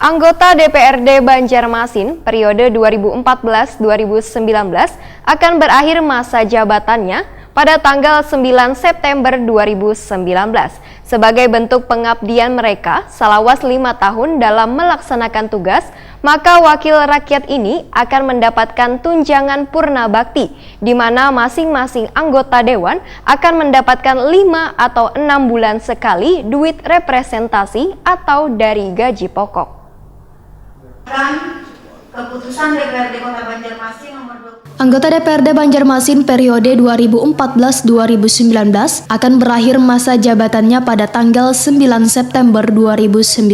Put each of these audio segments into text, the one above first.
Anggota DPRD Banjarmasin periode 2014-2019 akan berakhir masa jabatannya pada tanggal 9 September 2019. Sebagai bentuk pengabdian mereka selama 5 tahun dalam melaksanakan tugas, maka wakil rakyat ini akan mendapatkan tunjangan purna bakti, di mana masing-masing anggota dewan akan mendapatkan 5 atau 6 bulan sekali duit representasi atau dari gaji pokok. Keputusan DPRD Kota Banjarmasin nomor 20. Anggota DPRD Banjarmasin periode 2014-2019 akan berakhir masa jabatannya pada tanggal 9 September 2019.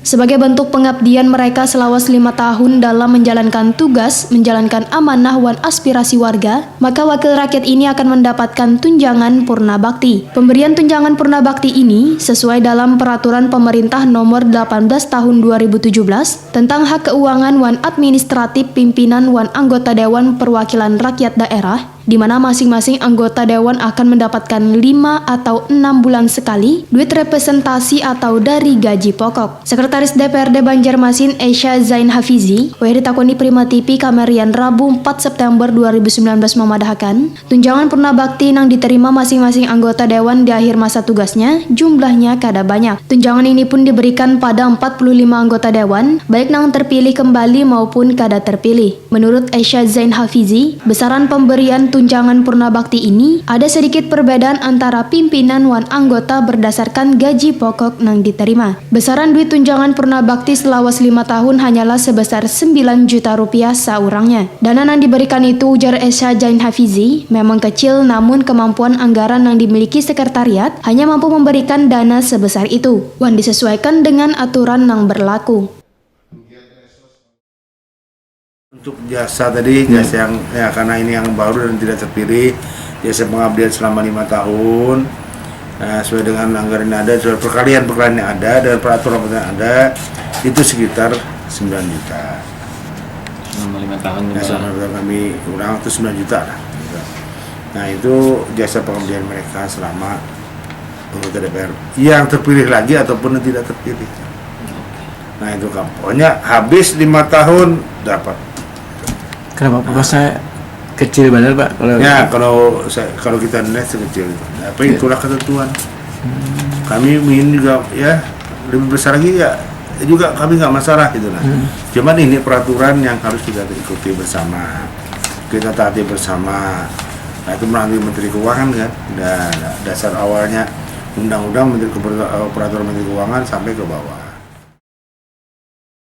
Sebagai bentuk pengabdian mereka selama 5 tahun dalam menjalankan tugas, menjalankan amanah wan aspirasi warga, maka wakil rakyat ini akan mendapatkan tunjangan purna bakti. Pemberian tunjangan purna bakti ini sesuai dalam peraturan pemerintah nomor 18 tahun 2017 tentang hak keuangan wan administratif pimpinan wan anggota dewan perwakilan rakyat daerah, di mana masing-masing anggota dewan akan mendapatkan 5 atau 6 bulan sekali duit representasi atau dari gaji pokok. Sekretaris DPRD Banjarmasin Esha Zain Hafizi, ditakoni Prima TV Kamerian Rabu 4 September 2019 memadahkan, tunjangan purna bakti yang diterima masing-masing anggota dewan di akhir masa tugasnya jumlahnya kada banyak. Tunjangan ini pun diberikan pada 45 anggota dewan, baik yang terpilih kembali maupun kada terpilih. Menurut Esha Zain Hafizi, besaran pemberian tunjangan purna bakti ini ada sedikit perbedaan antara pimpinan wan anggota berdasarkan gaji pokok yang diterima. Besaran duit tunjangan purna bakti selama 5 tahun hanyalah sebesar 9 juta rupiah seorangnya. Dana yang diberikan itu, ujar Esha Zain Hafizi, memang kecil namun kemampuan anggaran yang dimiliki sekretariat hanya mampu memberikan dana sebesar itu. Wan disesuaikan dengan aturan yang berlaku. Untuk jasa tadi, jasa yang karena ini yang baru dan tidak terpilih, jasa pengabdian selama 5 tahun, sesuai dengan anggaran yang ada, sesuai perkalian yang ada dan peraturan yang ada, itu sekitar 9 juta. Selama 5 tahun juga. Selama kami kurang itu 9 juta lah. Nah itu jasa pengabdian mereka selama anggota DPR yang terpilih lagi ataupun yang tidak terpilih. Nah itu pokoknya habis 5 tahun dapat. Kenapa prosesnya kecil benar Pak? Kalau kita lihat sekecil itu. Tapi itulah ketentuan. Kami ingin juga ya lebih besar lagi ya juga kami nggak masalah gitu lah. Cuman ini peraturan yang harus kita ikuti bersama, kita taati bersama. Nah itu melalui Menteri Keuangan kan. Dan dasar awalnya undang-undang peraturan Menteri Keuangan sampai ke bawah.